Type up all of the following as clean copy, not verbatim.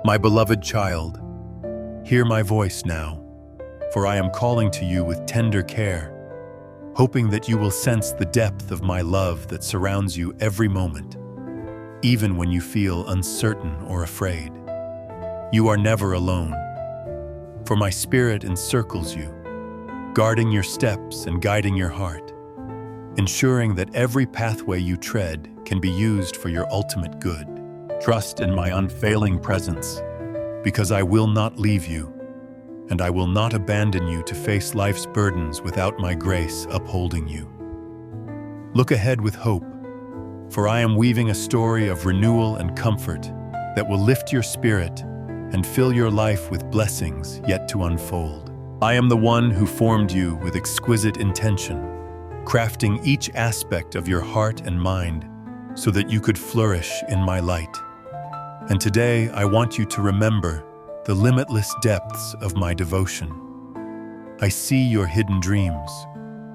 My beloved child, hear my voice now, for I am calling to you with tender care, hoping that you will sense the depth of my love that surrounds you every moment, even when you feel uncertain or afraid. You are never alone, for my spirit encircles you, guarding your steps and guiding your heart, ensuring that every pathway you tread can be used for your ultimate good. Trust in my unfailing presence, because I will not leave you, and I will not abandon you to face life's burdens without my grace upholding you. Look ahead with hope, for I am weaving a story of renewal and comfort that will lift your spirit and fill your life with blessings yet to unfold. I am the one who formed you with exquisite intention, crafting each aspect of your heart and mind so that you could flourish in my light. And today I want you to remember the limitless depths of my devotion. I see your hidden dreams,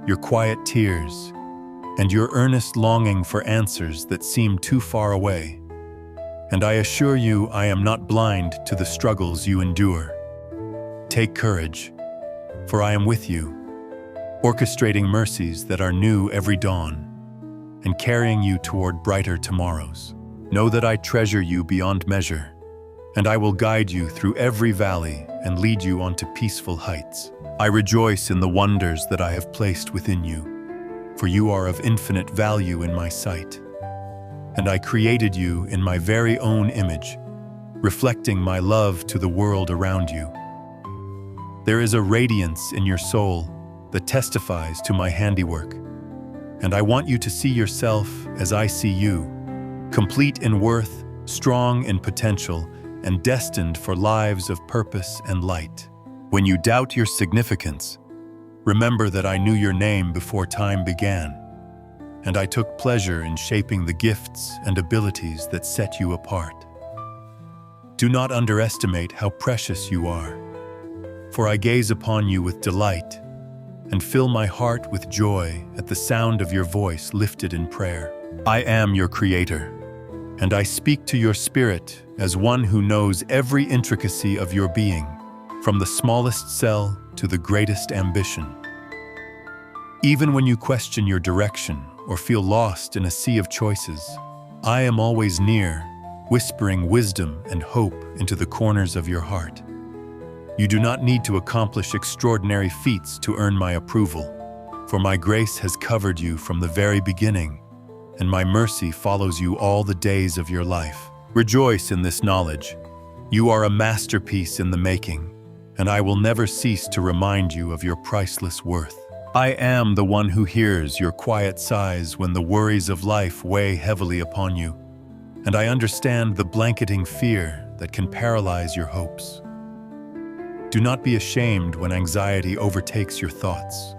your quiet tears, and your earnest longing for answers that seem too far away. And I assure you I am not blind to the struggles you endure. Take courage, for I am with you, orchestrating mercies that are new every dawn, and carrying you toward brighter tomorrows. Know that I treasure you beyond measure, and I will guide you through every valley and lead you onto peaceful heights. I rejoice in the wonders that I have placed within you, for you are of infinite value in my sight. And I created you in my very own image, reflecting my love to the world around you. There is a radiance in your soul that testifies to my handiwork, and I want you to see yourself as I see you, complete in worth, strong in potential, and destined for lives of purpose and light. When you doubt your significance, remember that I knew your name before time began, and I took pleasure in shaping the gifts and abilities that set you apart. Do not underestimate how precious you are, for I gaze upon you with delight and fill my heart with joy at the sound of your voice lifted in prayer. I am your creator, and I speak to your spirit as one who knows every intricacy of your being, from the smallest cell to the greatest ambition. Even when you question your direction or feel lost in a sea of choices, I am always near, whispering wisdom and hope into the corners of your heart. You do not need to accomplish extraordinary feats to earn my approval, for my grace has covered you from the very beginning, and my mercy follows you all the days of your life. Rejoice in this knowledge. You are a masterpiece in the making, and I will never cease to remind you of your priceless worth. I am the one who hears your quiet sighs when the worries of life weigh heavily upon you, and I understand the blanketing fear that can paralyze your hopes. Do not be ashamed when anxiety overtakes your thoughts,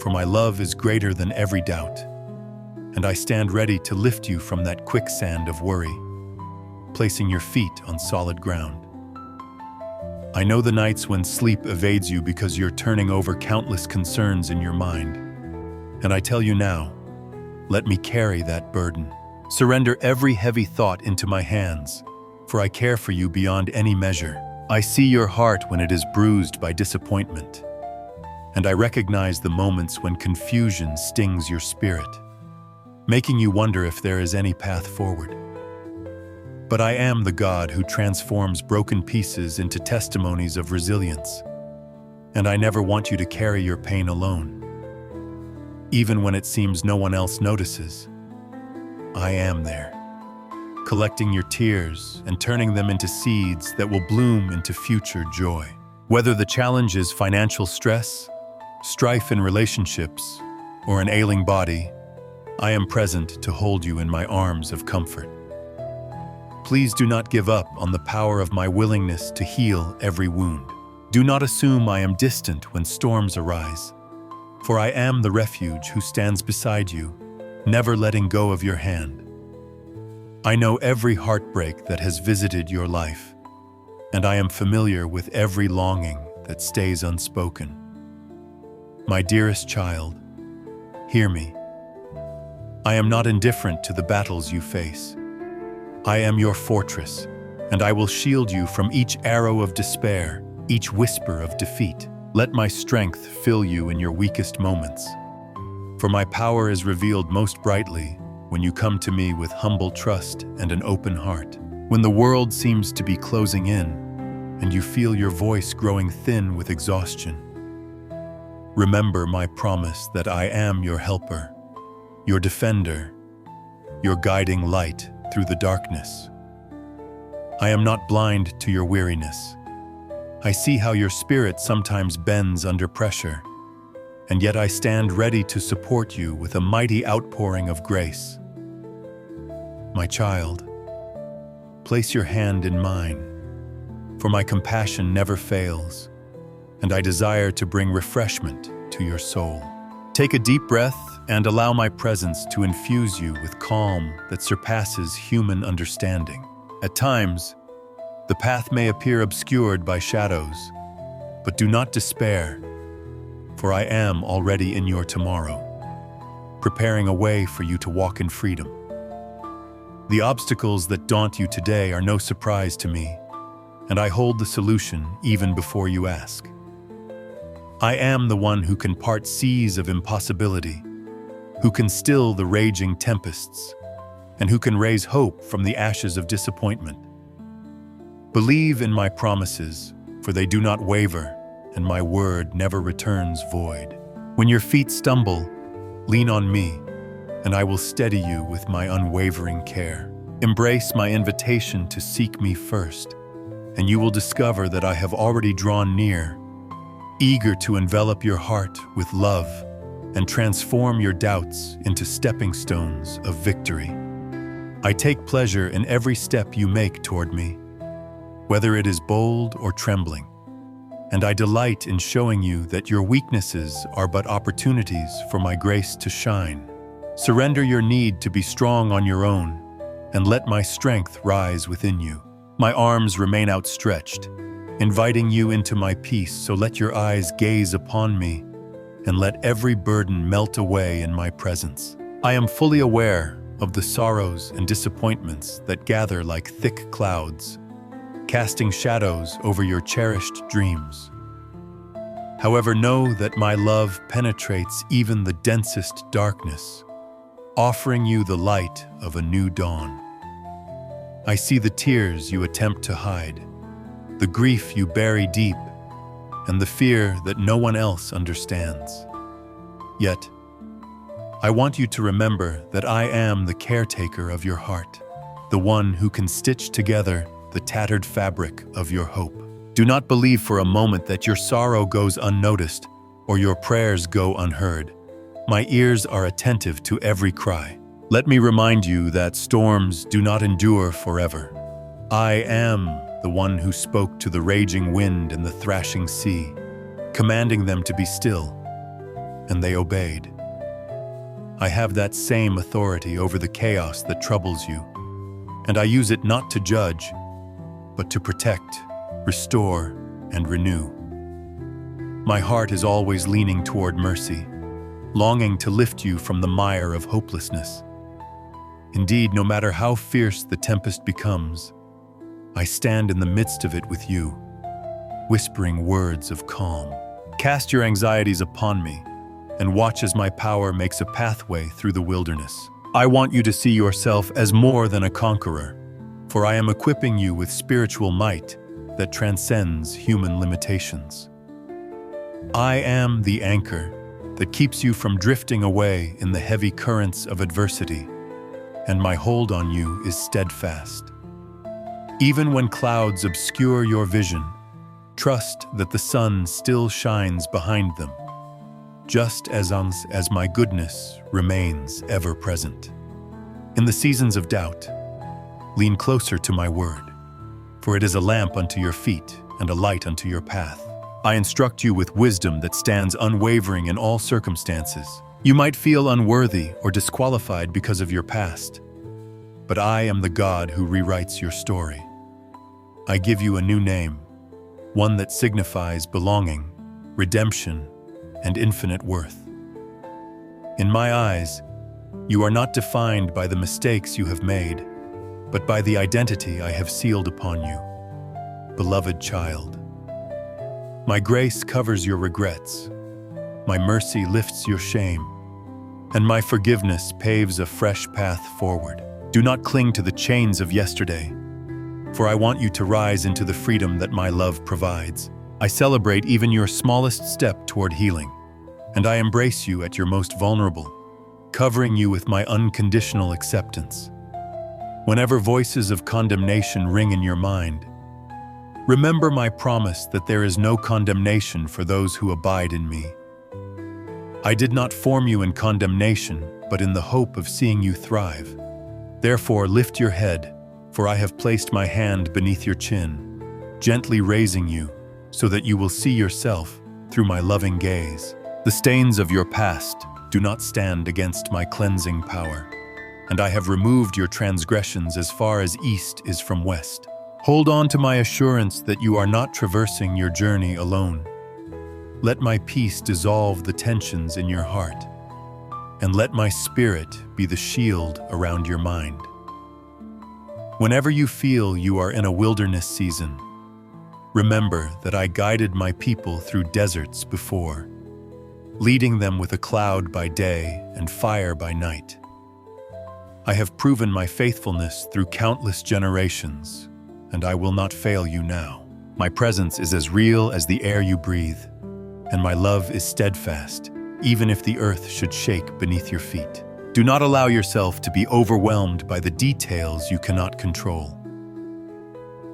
for my love is greater than every doubt, and I stand ready to lift you from that quicksand of worry, placing your feet on solid ground. I know the nights when sleep evades you because you're turning over countless concerns in your mind. And I tell you now, let me carry that burden. Surrender every heavy thought into my hands, for I care for you beyond any measure. I see your heart when it is bruised by disappointment, and I recognize the moments when confusion stings your spirit, making you wonder if there is any path forward. But I am the God who transforms broken pieces into testimonies of resilience, and I never want you to carry your pain alone. Even when it seems no one else notices, I am there, collecting your tears and turning them into seeds that will bloom into future joy. Whether the challenge is financial stress, strife in relationships, or an ailing body, I am present to hold you in my arms of comfort. Please do not give up on the power of my willingness to heal every wound. Do not assume I am distant when storms arise, for I am the refuge who stands beside you, never letting go of your hand. I know every heartbreak that has visited your life, and I am familiar with every longing that stays unspoken. My dearest child, hear me. I am not indifferent to the battles you face. I am your fortress, and I will shield you from each arrow of despair, each whisper of defeat. Let my strength fill you in your weakest moments. For my power is revealed most brightly when you come to me with humble trust and an open heart. When the world seems to be closing in, and you feel your voice growing thin with exhaustion, remember my promise that I am your helper, your defender, your guiding light through the darkness. I am not blind to your weariness. I see how your spirit sometimes bends under pressure, and yet I stand ready to support you with a mighty outpouring of grace. My child, place your hand in mine, for my compassion never fails, and I desire to bring refreshment to your soul. Take a deep breath and allow my presence to infuse you with calm that surpasses human understanding. At times, the path may appear obscured by shadows, but do not despair, for I am already in your tomorrow, preparing a way for you to walk in freedom. The obstacles that daunt you today are no surprise to me, and I hold the solution even before you ask. I am the one who can part seas of impossibility, who can still the raging tempests, and who can raise hope from the ashes of disappointment. Believe in my promises, for they do not waver, and my word never returns void. When your feet stumble, lean on me, and I will steady you with my unwavering care. Embrace my invitation to seek me first, and you will discover that I have already drawn near, eager to envelop your heart with love and transform your doubts into stepping stones of victory. I take pleasure in every step you make toward me, whether it is bold or trembling, and I delight in showing you that your weaknesses are but opportunities for my grace to shine. Surrender your need to be strong on your own, and let my strength rise within you. My arms remain outstretched, inviting you into my peace, so let your eyes gaze upon me, and let every burden melt away in my presence. I am fully aware of the sorrows and disappointments that gather like thick clouds, casting shadows over your cherished dreams. However, know that my love penetrates even the densest darkness, offering you the light of a new dawn. I see the tears you attempt to hide, the grief you bury deep, and the fear that no one else understands. Yet, I want you to remember that I am the caretaker of your heart, the one who can stitch together the tattered fabric of your hope. Do not believe for a moment that your sorrow goes unnoticed or your prayers go unheard. My ears are attentive to every cry. Let me remind you that storms do not endure forever. I am the one who spoke to the raging wind and the thrashing sea, commanding them to be still, and they obeyed. I have that same authority over the chaos that troubles you, and I use it not to judge, but to protect, restore, and renew. My heart is always leaning toward mercy, longing to lift you from the mire of hopelessness. Indeed, no matter how fierce the tempest becomes, I stand in the midst of it with you, whispering words of calm. Cast your anxieties upon me, and watch as my power makes a pathway through the wilderness. I want you to see yourself as more than a conqueror, for I am equipping you with spiritual might that transcends human limitations. I am the anchor that keeps you from drifting away in the heavy currents of adversity, and my hold on you is steadfast. Even when clouds obscure your vision, trust that the sun still shines behind them, just as my goodness remains ever present. In the seasons of doubt, lean closer to my word, for it is a lamp unto your feet and a light unto your path. I instruct you with wisdom that stands unwavering in all circumstances. You might feel unworthy or disqualified because of your past, but I am the God who rewrites your story. I give you a new name, one that signifies belonging, redemption, and infinite worth. In my eyes, you are not defined by the mistakes you have made, but by the identity I have sealed upon you, beloved child. My grace covers your regrets, my mercy lifts your shame, and my forgiveness paves a fresh path forward. Do not cling to the chains of yesterday, for I want you to rise into the freedom that my love provides. I celebrate even your smallest step toward healing, and I embrace you at your most vulnerable, covering you with my unconditional acceptance. Whenever voices of condemnation ring in your mind, remember my promise that there is no condemnation for those who abide in me. I did not form you in condemnation, but in the hope of seeing you thrive. Therefore, lift your head, for I have placed my hand beneath your chin, gently raising you so that you will see yourself through my loving gaze. The stains of your past do not stand against my cleansing power, and I have removed your transgressions as far as east is from west. Hold on to my assurance that you are not traversing your journey alone. Let my peace dissolve the tensions in your heart, and let my spirit be the shield around your mind. Whenever you feel you are in a wilderness season, remember that I guided my people through deserts before, leading them with a cloud by day and fire by night. I have proven my faithfulness through countless generations, and I will not fail you now. My presence is as real as the air you breathe, and my love is steadfast, even if the earth should shake beneath your feet. Do not allow yourself to be overwhelmed by the details you cannot control.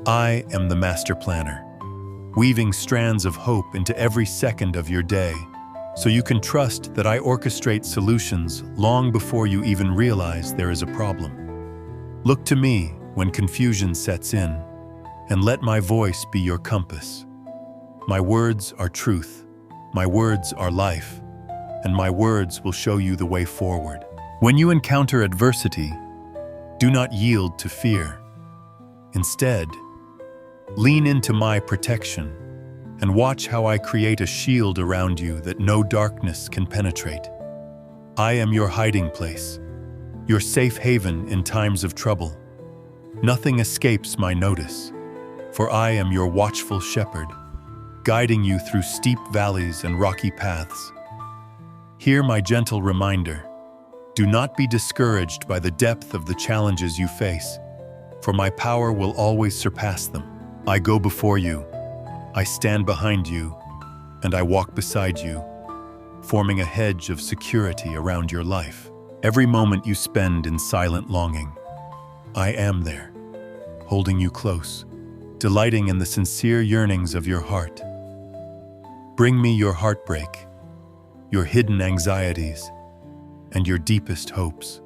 I am the master planner, weaving strands of hope into every second of your day, so you can trust that I orchestrate solutions long before you even realize there is a problem. Look to me when confusion sets in, and let my voice be your compass. My words are truth, my words are life, and my words will show you the way forward. When you encounter adversity, do not yield to fear. Instead, lean into my protection and watch how I create a shield around you that no darkness can penetrate. I am your hiding place, your safe haven in times of trouble. Nothing escapes my notice, for I am your watchful shepherd, guiding you through steep valleys and rocky paths. Hear my gentle reminder: do not be discouraged by the depth of the challenges you face, for my power will always surpass them. I go before you, I stand behind you, and I walk beside you, forming a hedge of security around your life. Every moment you spend in silent longing, I am there, holding you close, delighting in the sincere yearnings of your heart. Bring me your heartbreak, your hidden anxieties, and your deepest hopes.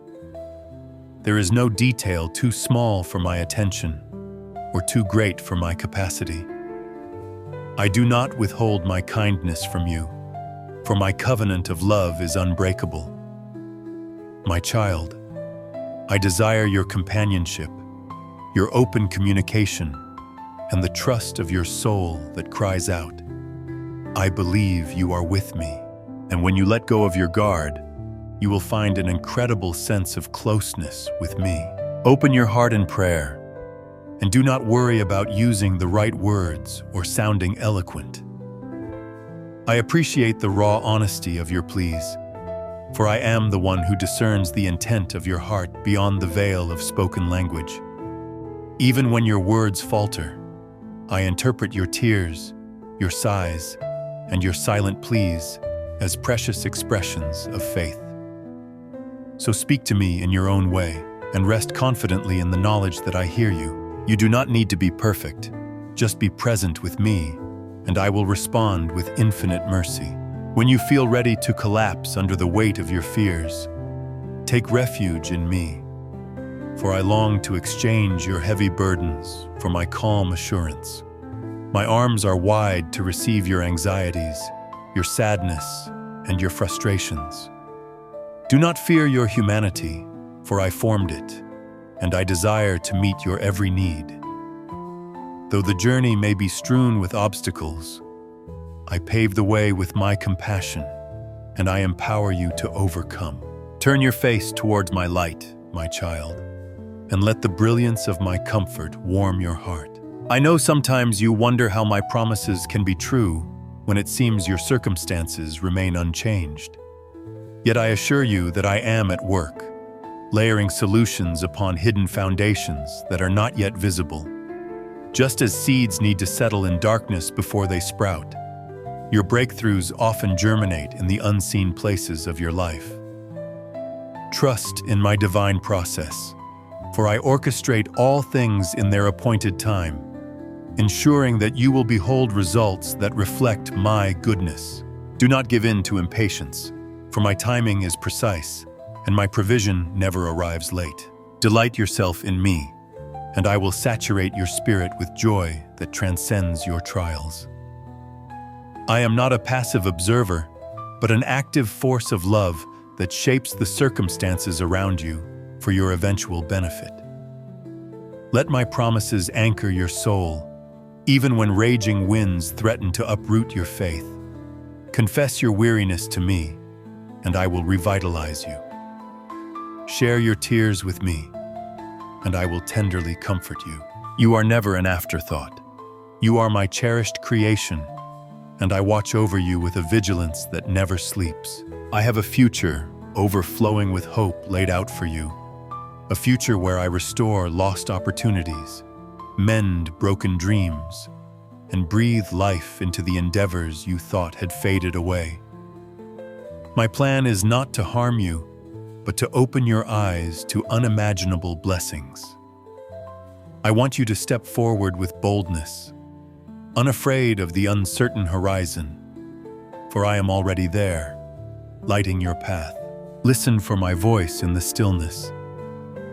There is no detail too small for my attention or too great for my capacity. I do not withhold my kindness from you, for my covenant of love is unbreakable. My child, I desire your companionship, your open communication, and the trust of your soul that cries out, I believe you are with me. And when you let go of your guard, you will find an incredible sense of closeness with me. Open your heart in prayer, and do not worry about using the right words or sounding eloquent. I appreciate the raw honesty of your pleas, for I am the one who discerns the intent of your heart beyond the veil of spoken language. Even when your words falter, I interpret your tears, your sighs, and your silent pleas as precious expressions of faith. So speak to me in your own way, and rest confidently in the knowledge that I hear you. You do not need to be perfect. Just be present with me, and I will respond with infinite mercy. When you feel ready to collapse under the weight of your fears, take refuge in me, for I long to exchange your heavy burdens for my calm assurance. My arms are wide to receive your anxieties, your sadness, and your frustrations. Do not fear your humanity, for I formed it, and I desire to meet your every need. Though the journey may be strewn with obstacles, I pave the way with my compassion, and I empower you to overcome. Turn your face towards my light, my child, and let the brilliance of my comfort warm your heart. I know sometimes you wonder how my promises can be true when it seems your circumstances remain unchanged. Yet I assure you that I am at work, layering solutions upon hidden foundations that are not yet visible. Just as seeds need to settle in darkness before they sprout, your breakthroughs often germinate in the unseen places of your life. Trust in my divine process, for I orchestrate all things in their appointed time, ensuring that you will behold results that reflect my goodness. Do not give in to impatience, for my timing is precise, and my provision never arrives late. Delight yourself in me, and I will saturate your spirit with joy that transcends your trials. I am not a passive observer, but an active force of love that shapes the circumstances around you for your eventual benefit. Let my promises anchor your soul, even when raging winds threaten to uproot your faith. Confess your weariness to me, and I will revitalize you. Share your tears with me, and I will tenderly comfort you. You are never an afterthought. You are my cherished creation, and I watch over you with a vigilance that never sleeps. I have a future overflowing with hope laid out for you, a future where I restore lost opportunities, mend broken dreams, and breathe life into the endeavors you thought had faded away. My plan is not to harm you, but to open your eyes to unimaginable blessings. I want you to step forward with boldness, unafraid of the uncertain horizon, for I am already there, lighting your path. Listen for my voice in the stillness,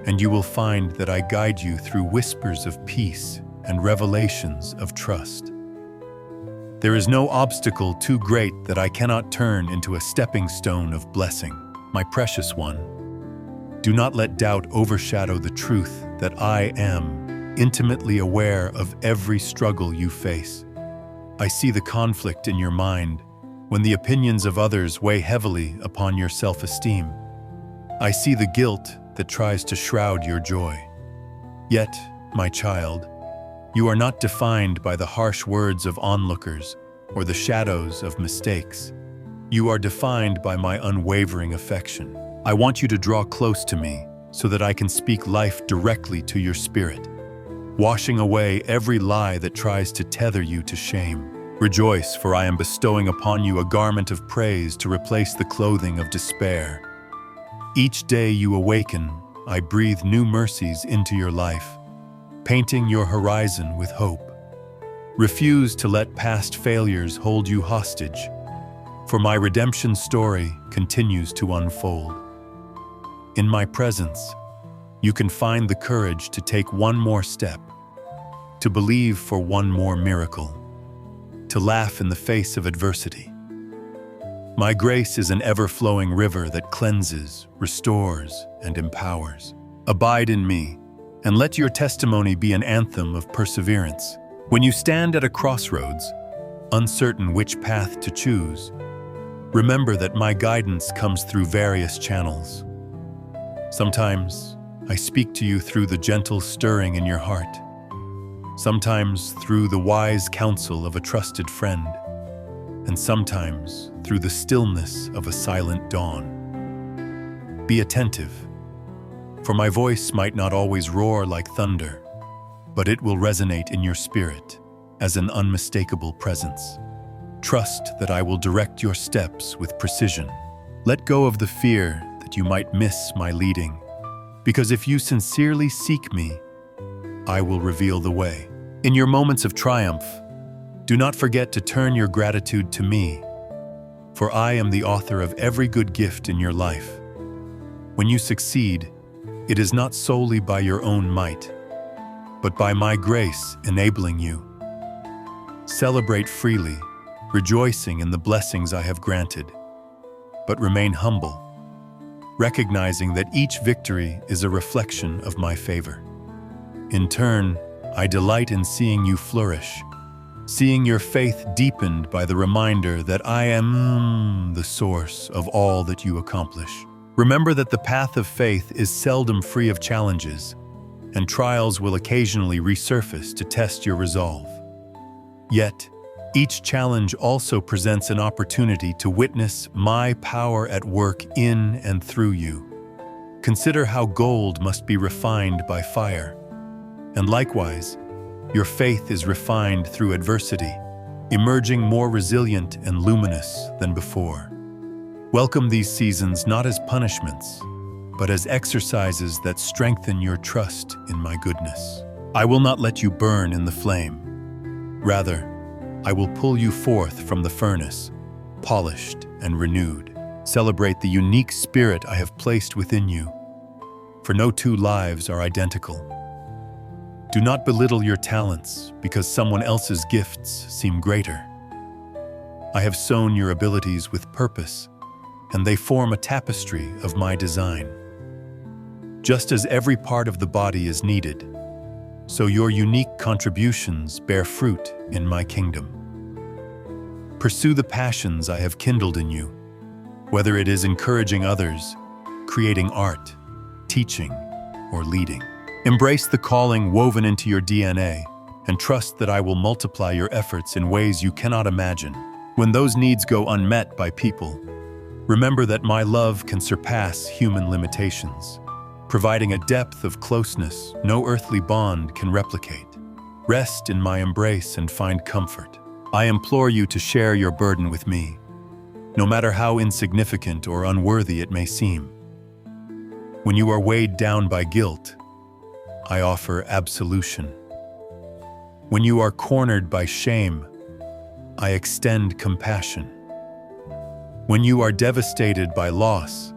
and you will find that I guide you through whispers of peace and revelations of trust. There is no obstacle too great that I cannot turn into a stepping stone of blessing. My precious one, do not let doubt overshadow the truth that I am intimately aware of every struggle you face. I see the conflict in your mind when the opinions of others weigh heavily upon your self-esteem. I see the guilt that tries to shroud your joy. Yet, my child, you are not defined by the harsh words of onlookers or the shadows of mistakes. You are defined by my unwavering affection. I want you to draw close to me so that I can speak life directly to your spirit, washing away every lie that tries to tether you to shame. Rejoice, for I am bestowing upon you a garment of praise to replace the clothing of despair. Each day you awaken, I breathe new mercies into your life, painting your horizon with hope. Refuse to let past failures hold you hostage, for my redemption story continues to unfold. In my presence, you can find the courage to take one more step, to believe for one more miracle, to laugh in the face of adversity. My grace is an ever-flowing river that cleanses, restores, and empowers. Abide in me, and let your testimony be an anthem of perseverance. When you stand at a crossroads, uncertain which path to choose, remember that my guidance comes through various channels. Sometimes I speak to you through the gentle stirring in your heart, sometimes through the wise counsel of a trusted friend, and sometimes through the stillness of a silent dawn. Be attentive, for my voice might not always roar like thunder, but it will resonate in your spirit as an unmistakable presence. Trust that I will direct your steps with precision. Let go of the fear that you might miss my leading, because if you sincerely seek me, I will reveal the way. In your moments of triumph, do not forget to turn your gratitude to me, for I am the author of every good gift in your life. When you succeed, it is not solely by your own might, but by my grace enabling you. Celebrate freely, rejoicing in the blessings I have granted, but remain humble, recognizing that each victory is a reflection of my favor. In turn, I delight in seeing you flourish, seeing your faith deepened by the reminder that I am the source of all that you accomplish. Remember that the path of faith is seldom free of challenges, and trials will occasionally resurface to test your resolve. Yet, each challenge also presents an opportunity to witness my power at work in and through you. Consider how gold must be refined by fire. And likewise, your faith is refined through adversity, emerging more resilient and luminous than before. Welcome these seasons not as punishments, but as exercises that strengthen your trust in my goodness. I will not let you burn in the flame. Rather, I will pull you forth from the furnace, polished and renewed. Celebrate the unique spirit I have placed within you, for no two lives are identical. Do not belittle your talents because someone else's gifts seem greater. I have sown your abilities with purpose, and they form a tapestry of my design. Just as every part of the body is needed, so your unique contributions bear fruit in my kingdom. Pursue the passions I have kindled in you, whether it is encouraging others, creating art, teaching, or leading. Embrace the calling woven into your DNA and trust that I will multiply your efforts in ways you cannot imagine. When those needs go unmet by people, remember that my love can surpass human limitations, providing a depth of closeness no earthly bond can replicate. Rest in my embrace and find comfort. I implore you to share your burden with me, no matter how insignificant or unworthy it may seem. When you are weighed down by guilt, I offer absolution. When you are cornered by shame, I extend compassion. When you are devastated by loss,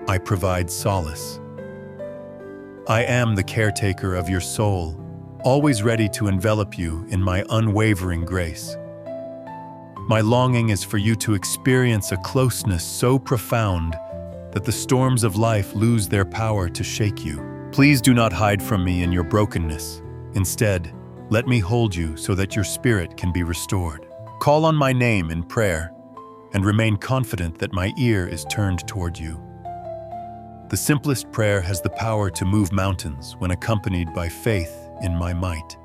I provide solace. I am the caretaker of your soul, always ready to envelop you in my unwavering grace. My longing is for you to experience a closeness so profound that the storms of life lose their power to shake you. Please do not hide from me in your brokenness. Instead, let me hold you so that your spirit can be restored. Call on my name in prayer and remain confident that my ear is turned toward you. The simplest prayer has the power to move mountains when accompanied by faith in my might.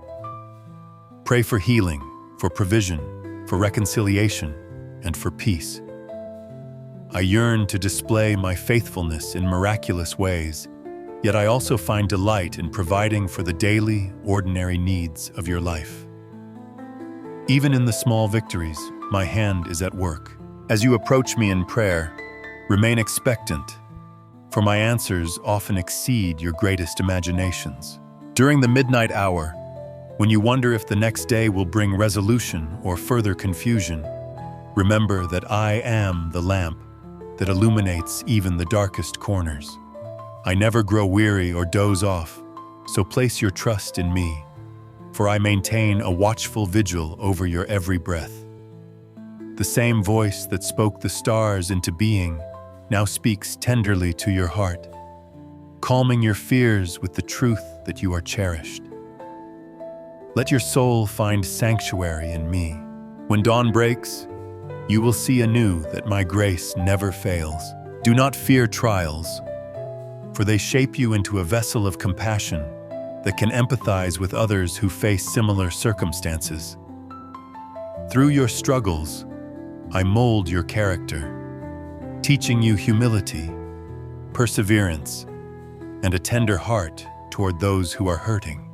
Pray for healing, for provision, for reconciliation, and for peace. I yearn to display my faithfulness in miraculous ways, yet I also find delight in providing for the daily, ordinary needs of your life. Even in the small victories, my hand is at work. As you approach me in prayer, remain expectant, for my answers often exceed your greatest imaginations. During the midnight hour, when you wonder if the next day will bring resolution or further confusion, remember that I am the lamp that illuminates even the darkest corners. I never grow weary or doze off, so place your trust in me, for I maintain a watchful vigil over your every breath. The same voice that spoke the stars into being now speaks tenderly to your heart, calming your fears with the truth that you are cherished. Let your soul find sanctuary in me. When dawn breaks, you will see anew that my grace never fails. Do not fear trials, for they shape you into a vessel of compassion that can empathize with others who face similar circumstances. Through your struggles, I mold your character, teaching you humility, perseverance, and a tender heart toward those who are hurting.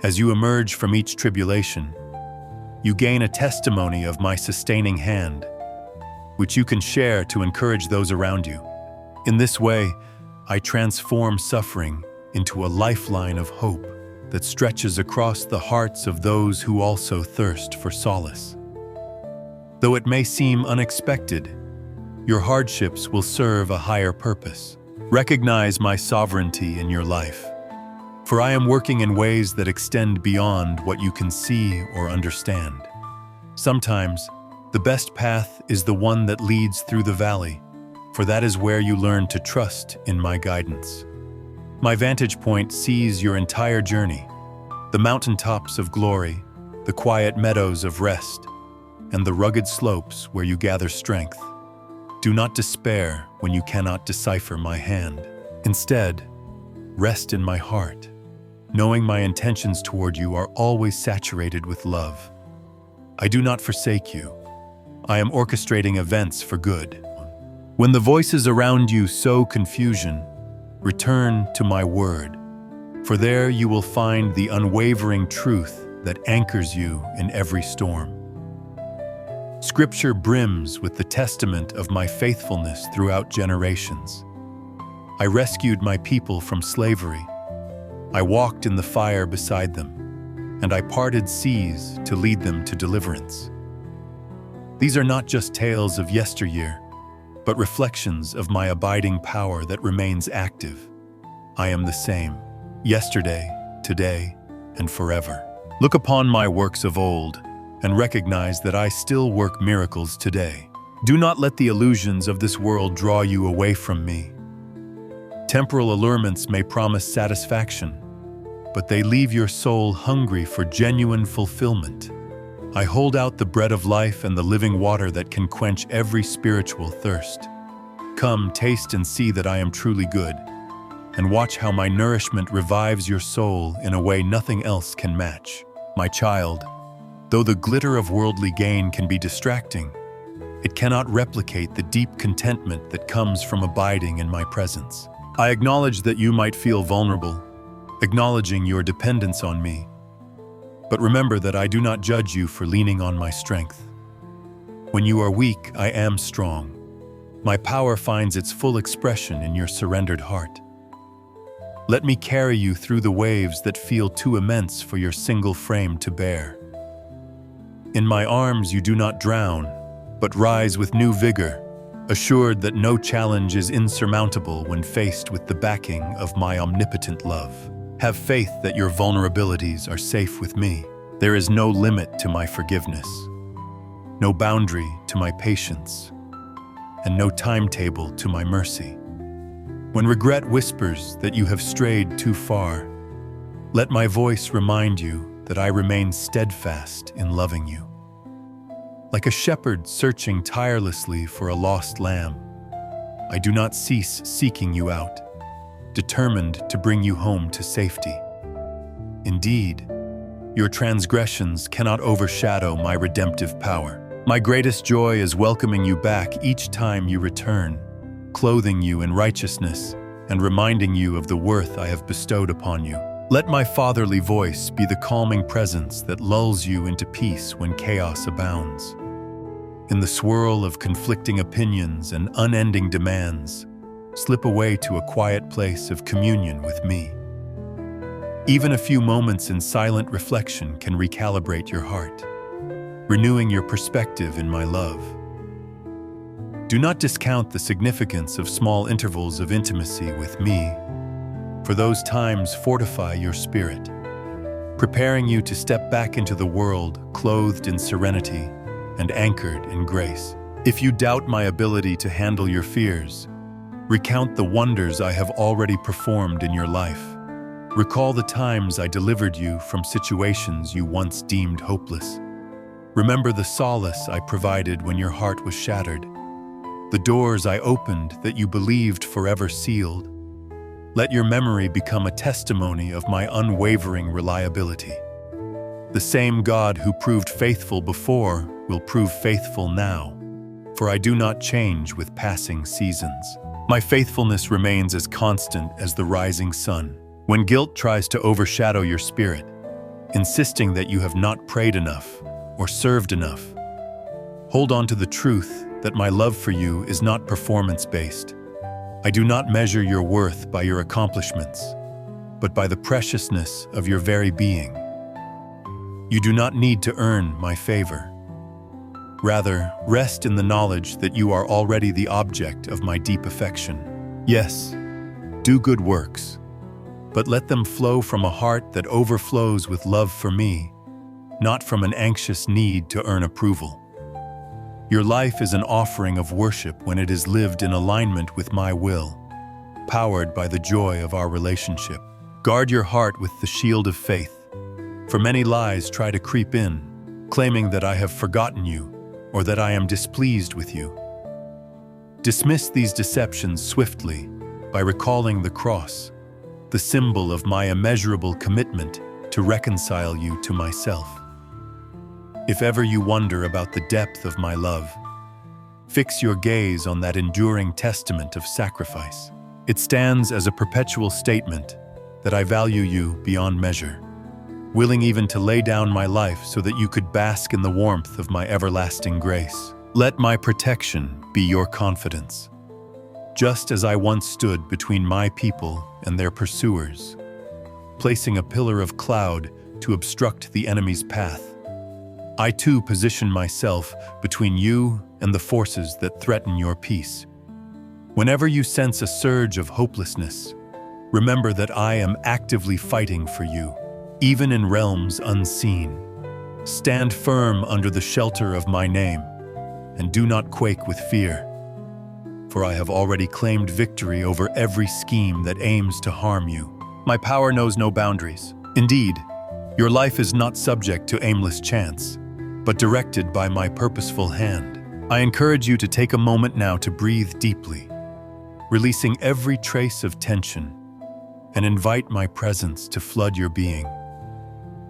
As you emerge from each tribulation, you gain a testimony of my sustaining hand, which you can share to encourage those around you. In this way, I transform suffering into a lifeline of hope that stretches across the hearts of those who also thirst for solace. Though it may seem unexpected, your hardships will serve a higher purpose. Recognize my sovereignty in your life, for I am working in ways that extend beyond what you can see or understand. Sometimes, the best path is the one that leads through the valley, for that is where you learn to trust in my guidance. My vantage point sees your entire journey, the mountaintops of glory, the quiet meadows of rest, and the rugged slopes where you gather strength. Do not despair when you cannot decipher my hand. Instead, Rest in my heart, knowing my intentions toward you are always saturated with love. I do not forsake you. I am orchestrating events for good. When the voices around you sow confusion, return to my word, for there you will find the unwavering truth that anchors you in every storm. Scripture brims with the testament of my faithfulness throughout generations. I rescued my people from slavery. I walked in the fire beside them, and I parted seas to lead them to deliverance. These are not just tales of yesteryear, but reflections of my abiding power that remains active. I am the same, yesterday, today, and forever. Look upon my works of old, and recognize that I still work miracles today. Do not let the illusions of this world draw you away from me. Temporal allurements may promise satisfaction, but they leave your soul hungry for genuine fulfillment. I hold out the bread of life and the living water that can quench every spiritual thirst. Come, taste and see that I am truly good, and watch how my nourishment revives your soul in a way nothing else can match. My child, though the glitter of worldly gain can be distracting, it cannot replicate the deep contentment that comes from abiding in my presence. I acknowledge that you might feel vulnerable, acknowledging your dependence on me. But remember that I do not judge you for leaning on my strength. When you are weak, I am strong. My power finds its full expression in your surrendered heart. Let me carry you through the waves that feel too immense for your single frame to bear. In my arms you do not drown, but rise with new vigor, assured that no challenge is insurmountable when faced with the backing of my omnipotent love. Have faith that your vulnerabilities are safe with me. There is no limit to my forgiveness, no boundary to my patience, and no timetable to my mercy. When regret whispers that you have strayed too far, let my voice remind you that I remain steadfast in loving you. Like a shepherd searching tirelessly for a lost lamb, I do not cease seeking you out, determined to bring you home to safety. Indeed, your transgressions cannot overshadow my redemptive power. My greatest joy is welcoming you back each time you return, clothing you in righteousness and reminding you of the worth I have bestowed upon you. Let my fatherly voice be the calming presence that lulls you into peace when chaos abounds. In the swirl of conflicting opinions and unending demands, slip away to a quiet place of communion with me. Even a few moments in silent reflection can recalibrate your heart, renewing your perspective in my love. Do not discount the significance of small intervals of intimacy with me, for those times fortify your spirit, preparing you to step back into the world clothed in serenity and anchored in grace. If you doubt my ability to handle your fears, recount the wonders I have already performed in your life. Recall the times I delivered you from situations you once deemed hopeless. Remember the solace I provided when your heart was shattered, the doors I opened that you believed forever sealed. Let your memory become a testimony of my unwavering reliability. The same God who proved faithful before will prove faithful now, for I do not change with passing seasons. My faithfulness remains as constant as the rising sun. When guilt tries to overshadow your spirit, insisting that you have not prayed enough or served enough, hold on to the truth that my love for you is not performance-based. I do not measure your worth by your accomplishments, but by the preciousness of your very being. You do not need to earn my favor. Rather, rest in the knowledge that you are already the object of my deep affection. Yes, do good works, but let them flow from a heart that overflows with love for me, not from an anxious need to earn approval. Your life is an offering of worship when it is lived in alignment with my will, powered by the joy of our relationship. Guard your heart with the shield of faith, for many lies try to creep in, claiming that I have forgotten you or that I am displeased with you. Dismiss these deceptions swiftly by recalling the cross, the symbol of my immeasurable commitment to reconcile you to myself. If ever you wonder about the depth of my love, fix your gaze on that enduring testament of sacrifice. It stands as a perpetual statement that I value you beyond measure, willing even to lay down my life so that you could bask in the warmth of my everlasting grace. Let my protection be your confidence, just as I once stood between my people and their pursuers, placing a pillar of cloud to obstruct the enemy's path. I too position myself between you and the forces that threaten your peace. Whenever you sense a surge of hopelessness, remember that I am actively fighting for you, even in realms unseen. Stand firm under the shelter of my name, and do not quake with fear, for I have already claimed victory over every scheme that aims to harm you. My power knows no boundaries. Indeed, your life is not subject to aimless chance, but directed by my purposeful hand. I encourage you to take a moment now to breathe deeply, releasing every trace of tension, and invite my presence to flood your being.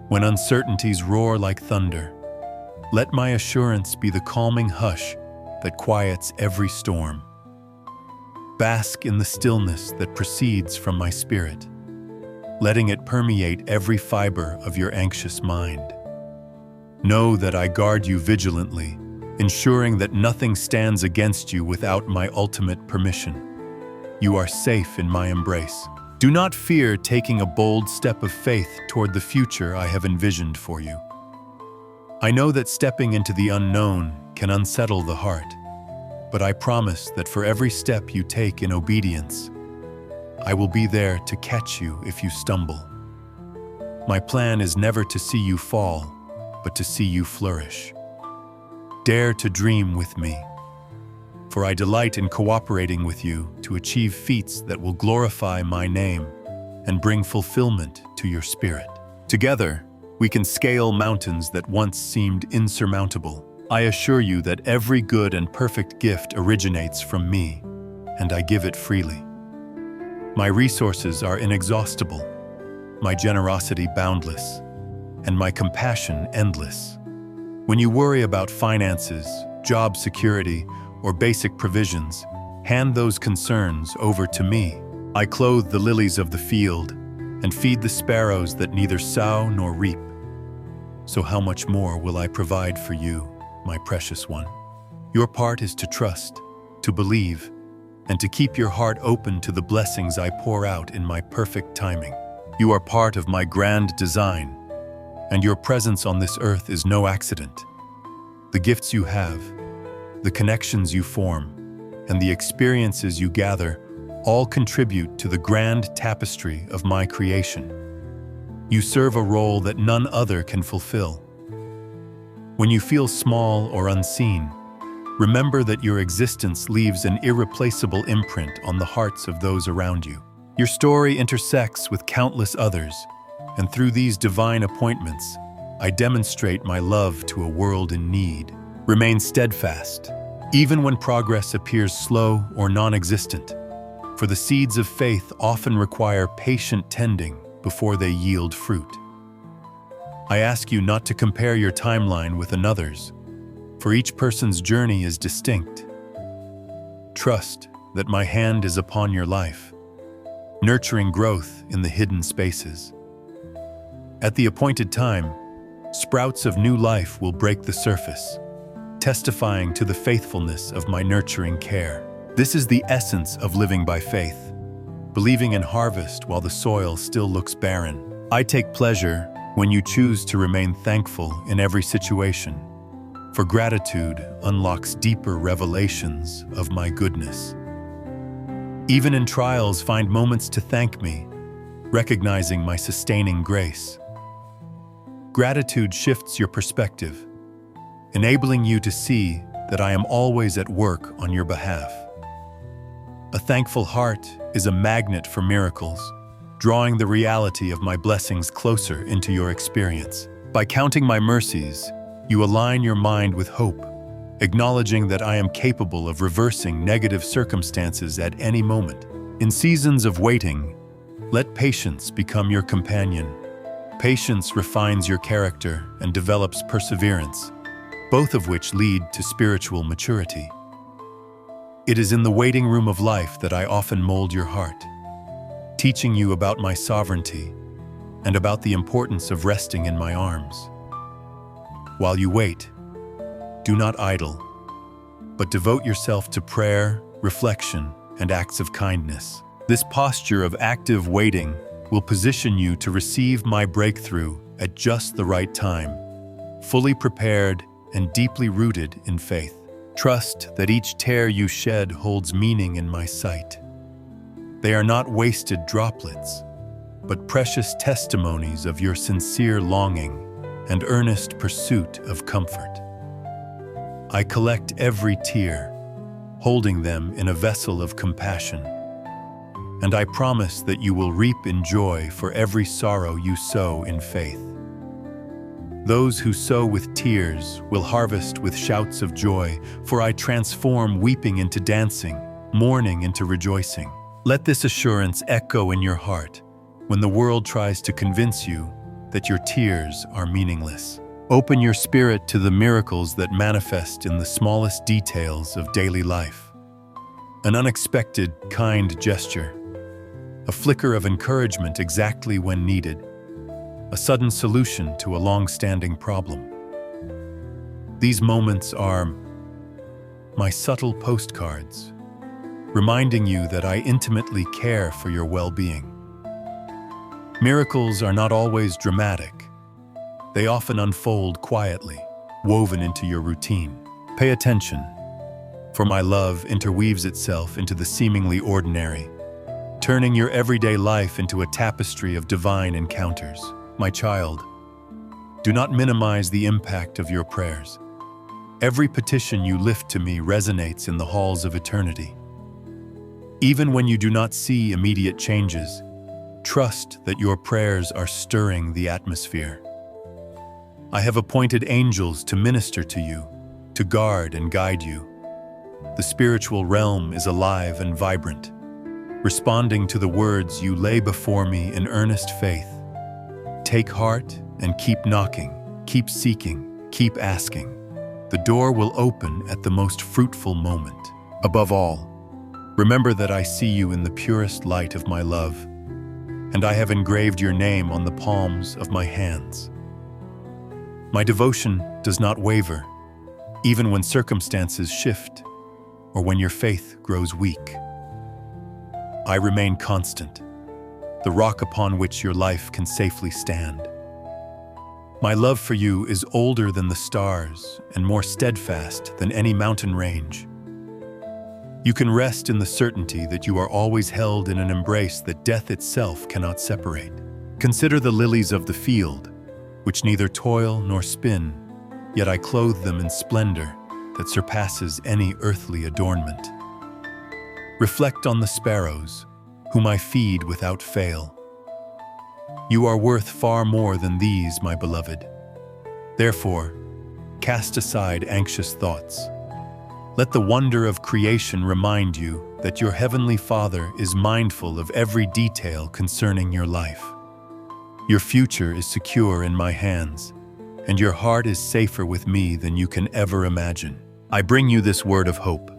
When uncertainties roar like thunder, let my assurance be the calming hush that quiets every storm. Bask in the stillness that proceeds from my spirit, letting it permeate every fiber of your anxious mind. Know that I guard you vigilantly, ensuring that nothing stands against you without my ultimate permission. You are safe in my embrace. Do not fear taking a bold step of faith toward the future I have envisioned for you. I know that stepping into the unknown can unsettle the heart, but I promise that for every step you take in obedience, I will be there to catch you if you stumble. My plan is never to see you fall, but to see you flourish. Dare to dream with me, for I delight in cooperating with you to achieve feats that will glorify my name and bring fulfillment to your spirit. Together, we can scale mountains that once seemed insurmountable. I assure you that every good and perfect gift originates from me, and I give it freely. My resources are inexhaustible, my generosity boundless, and my compassion endless. When you worry about finances, job security, or basic provisions, hand those concerns over to me. I clothe the lilies of the field and feed the sparrows that neither sow nor reap. So how much more will I provide for you, my precious one? Your part is to trust, to believe, and to keep your heart open to the blessings I pour out in my perfect timing. You are part of my grand design, and your presence on this earth is no accident. The gifts you have, the connections you form, and the experiences you gather all contribute to the grand tapestry of my creation. You serve a role that none other can fulfill. When you feel small or unseen, remember that your existence leaves an irreplaceable imprint on the hearts of those around you. Your story intersects with countless others, and through these divine appointments, I demonstrate my love to a world in need. Remain steadfast, even when progress appears slow or non-existent, for the seeds of faith often require patient tending before they yield fruit. I ask you not to compare your timeline with another's, for each person's journey is distinct. Trust that my hand is upon your life, nurturing growth in the hidden spaces. At the appointed time, sprouts of new life will break the surface, testifying to the faithfulness of my nurturing care. This is the essence of living by faith, believing in harvest while the soil still looks barren. I take pleasure when you choose to remain thankful in every situation, for gratitude unlocks deeper revelations of my goodness. Even in trials, find moments to thank me, recognizing my sustaining grace. Gratitude shifts your perspective, enabling you to see that I am always at work on your behalf. A thankful heart is a magnet for miracles, drawing the reality of my blessings closer into your experience. By counting my mercies, you align your mind with hope, acknowledging that I am capable of reversing negative circumstances at any moment. In seasons of waiting, Let patience become your companion. Patience refines your character and develops perseverance, both of which lead to spiritual maturity. It is in the waiting room of life that I often mold your heart, teaching you about my sovereignty and about the importance of resting in my arms. While you wait, do not idle, but devote yourself to prayer, reflection, and acts of kindness. This posture of active waiting will position you to receive my breakthrough at just the right time, fully prepared and deeply rooted in faith. Trust that each tear you shed holds meaning in my sight. They are not wasted droplets, but precious testimonies of your sincere longing and earnest pursuit of comfort. I collect every tear, holding them in a vessel of compassion, and I promise that you will reap in joy for every sorrow you sow in faith. Those who sow with tears will harvest with shouts of joy, for I transform weeping into dancing, mourning into rejoicing. Let this assurance echo in your heart when the world tries to convince you that your tears are meaningless. Open your spirit to the miracles that manifest in the smallest details of daily life. An unexpected, kind gesture, a flicker of encouragement exactly when needed, a sudden solution to a long-standing problem. These moments are my subtle postcards, reminding you that I intimately care for your well-being. Miracles are not always dramatic. They often unfold quietly, woven into your routine. Pay attention, for my love interweaves itself into the seemingly ordinary, turning your everyday life into a tapestry of divine encounters. My child, do not minimize the impact of your prayers. Every petition you lift to me resonates in the halls of eternity. Even when you do not see immediate changes, trust that your prayers are stirring the atmosphere. I have appointed angels to minister to you, to guard and guide you. The spiritual realm is alive and vibrant, responding to the words you lay before me in earnest faith. Take heart and keep knocking, keep seeking, keep asking. The door will open at the most fruitful moment. Above all, remember that I see you in the purest light of my love, and I have engraved your name on the palms of my hands. My devotion does not waver, even when circumstances shift or when your faith grows weak. I remain constant, the rock upon which your life can safely stand. My love for you is older than the stars and more steadfast than any mountain range. You can rest in the certainty that you are always held in an embrace that death itself cannot separate. Consider the lilies of the field, which neither toil nor spin, yet I clothe them in splendor that surpasses any earthly adornment. Reflect on the sparrows, whom I feed without fail. You are worth far more than these, my beloved. Therefore, cast aside anxious thoughts. Let the wonder of creation remind you that your Heavenly Father is mindful of every detail concerning your life. Your future is secure in my hands, and your heart is safer with me than you can ever imagine. I bring you this word of hope.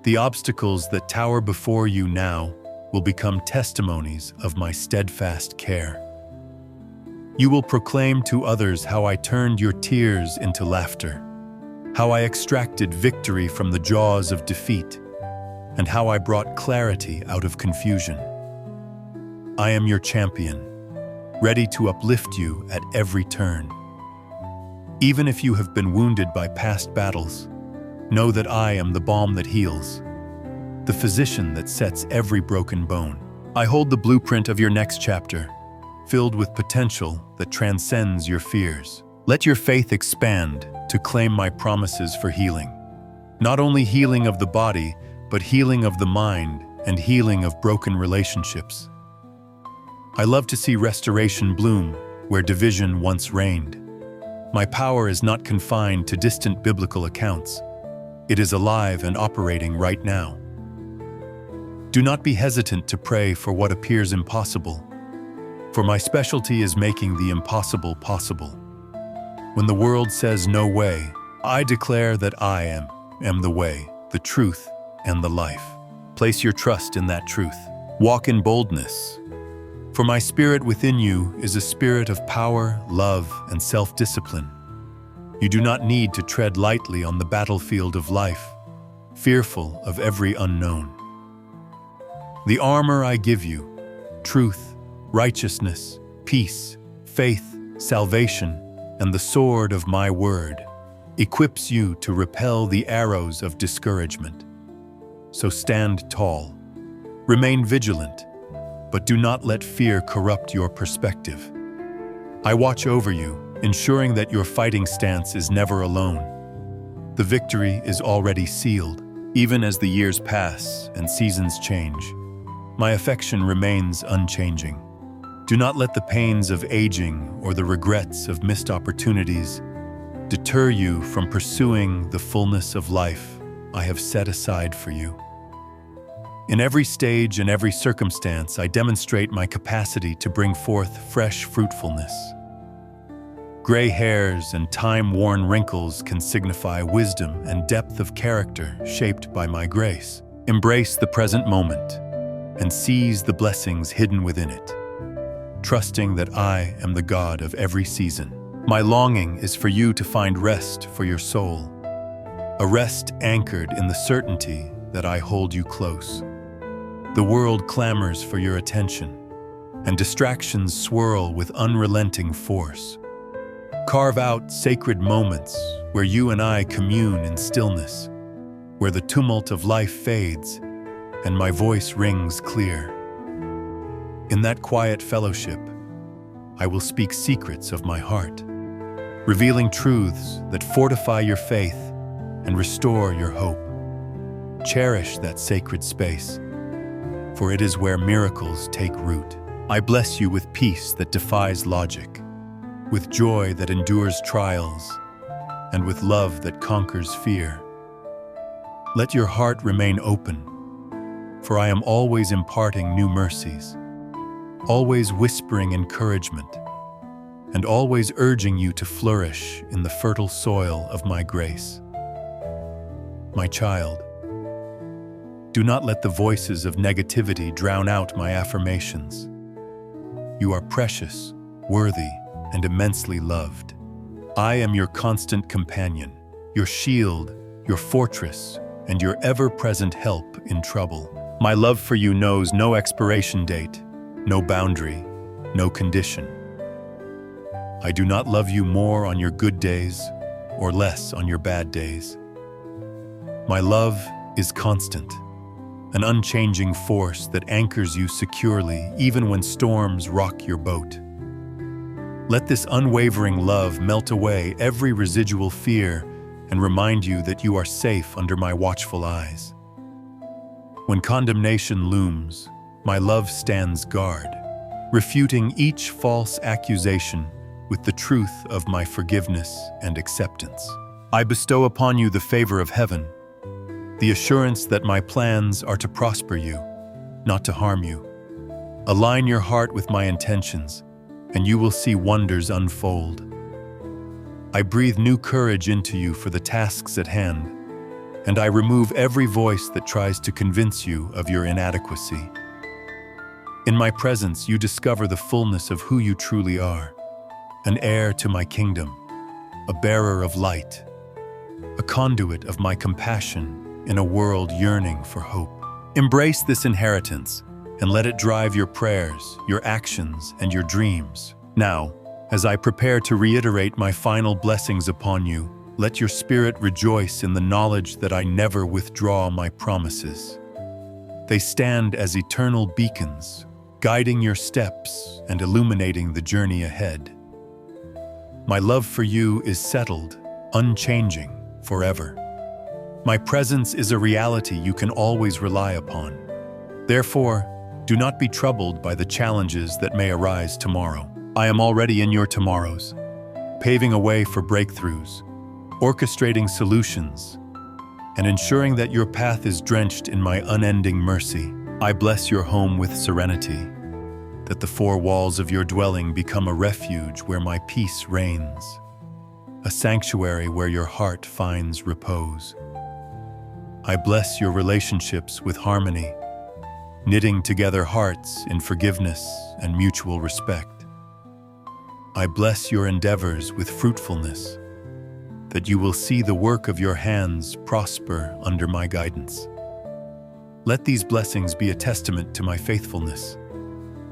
The obstacles that tower before you now will become testimonies of my steadfast care. You will proclaim to others how I turned your tears into laughter, how I extracted victory from the jaws of defeat, and how I brought clarity out of confusion. I am your champion, ready to uplift you at every turn. Even if you have been wounded by past battles, know that I am the balm that heals, the physician that sets every broken bone. I hold the blueprint of your next chapter, filled with potential that transcends your fears. Let your faith expand to claim my promises for healing. Not only healing of the body, but healing of the mind and healing of broken relationships. I love to see restoration bloom where division once reigned. My power is not confined to distant biblical accounts. It is alive and operating right now. Do not be hesitant to pray for what appears impossible, for my specialty is making the impossible possible. When the world says no way, I declare that I am the way, the truth, and the life. Place your trust in that truth. Walk in boldness. For my spirit within you is a spirit of power, love, and self-discipline. You do not need to tread lightly on the battlefield of life, fearful of every unknown. The armor I give you, truth, righteousness, peace, faith, salvation, and the sword of my word, equips you to repel the arrows of discouragement. So stand tall, remain vigilant, but do not let fear corrupt your perspective. I watch over you, ensuring that your fighting stance is never alone. The victory is already sealed, even as the years pass and seasons change. My affection remains unchanging. Do not let the pains of aging or the regrets of missed opportunities deter you from pursuing the fullness of life I have set aside for you. In every stage and every circumstance, I demonstrate my capacity to bring forth fresh fruitfulness. Gray hairs and time-worn wrinkles can signify wisdom and depth of character shaped by my grace. Embrace the present moment and seize the blessings hidden within it, trusting that I am the God of every season. My longing is for you to find rest for your soul, a rest anchored in the certainty that I hold you close. The world clamors for your attention, and distractions swirl with unrelenting force. Carve out sacred moments where you and I commune in stillness, where the tumult of life fades and my voice rings clear. In that quiet fellowship, I will speak secrets of my heart, revealing truths that fortify your faith and restore your hope. Cherish that sacred space, for it is where miracles take root. I bless you with peace that defies logic, with joy that endures trials, and with love that conquers fear. Let your heart remain open, for I am always imparting new mercies, always whispering encouragement, and always urging you to flourish in the fertile soil of my grace. My child, do not let the voices of negativity drown out my affirmations. You are precious, worthy, and immensely loved. I am your constant companion, your shield, your fortress, and your ever-present help in trouble. My love for you knows no expiration date, no boundary, no condition. I do not love you more on your good days or less on your bad days. My love is constant, an unchanging force that anchors you securely even when storms rock your boat. Let this unwavering love melt away every residual fear and remind you that you are safe under my watchful eyes. When condemnation looms, my love stands guard, refuting each false accusation with the truth of my forgiveness and acceptance. I bestow upon you the favor of heaven, the assurance that my plans are to prosper you, not to harm you. Align your heart with my intentions, and you will see wonders unfold. I breathe new courage into you for the tasks at hand, and I remove every voice that tries to convince you of your inadequacy. In my presence, you discover the fullness of who you truly are, an heir to my kingdom, a bearer of light, a conduit of my compassion in a world yearning for hope. Embrace this inheritance and let it drive your prayers, your actions, and your dreams. Now, as I prepare to reiterate my final blessings upon you, let your spirit rejoice in the knowledge that I never withdraw my promises. They stand as eternal beacons, guiding your steps and illuminating the journey ahead. My love for you is settled, unchanging, forever. My presence is a reality you can always rely upon. Therefore, do not be troubled by the challenges that may arise tomorrow. I am already in your tomorrows, paving a way for breakthroughs, orchestrating solutions, and ensuring that your path is drenched in my unending mercy. I bless your home with serenity, that the four walls of your dwelling become a refuge where my peace reigns, a sanctuary where your heart finds repose. I bless your relationships with harmony, knitting together hearts in forgiveness and mutual respect. I bless your endeavors with fruitfulness, that you will see the work of your hands prosper under my guidance. Let these blessings be a testament to my faithfulness,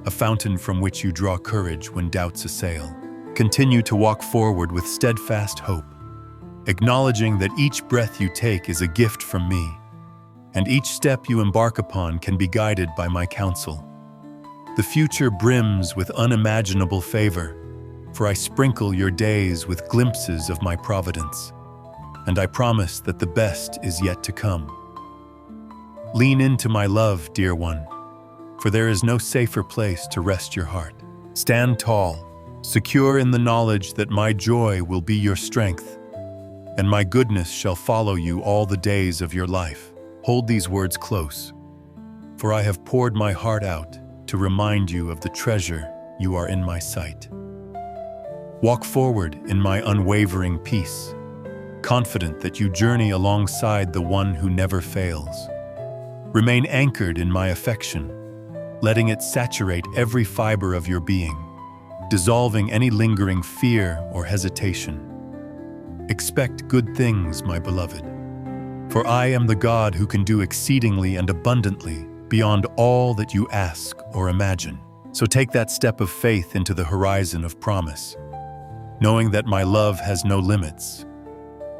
a fountain from which you draw courage when doubts assail. Continue to walk forward with steadfast hope, acknowledging that each breath you take is a gift from me, and each step you embark upon can be guided by my counsel. The future brims with unimaginable favor, for I sprinkle your days with glimpses of my providence, and I promise that the best is yet to come. Lean into my love, dear one, for there is no safer place to rest your heart. Stand tall, secure in the knowledge that my joy will be your strength, and my goodness shall follow you all the days of your life. Hold these words close, for I have poured my heart out to remind you of the treasure you are in my sight. Walk forward in my unwavering peace, confident that you journey alongside the one who never fails. Remain anchored in my affection, letting it saturate every fiber of your being, dissolving any lingering fear or hesitation. Expect good things, my beloved, for I am the God who can do exceedingly and abundantly beyond all that you ask or imagine. So take that step of faith into the horizon of promise, knowing that my love has no limits,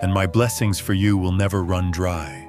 and my blessings for you will never run dry.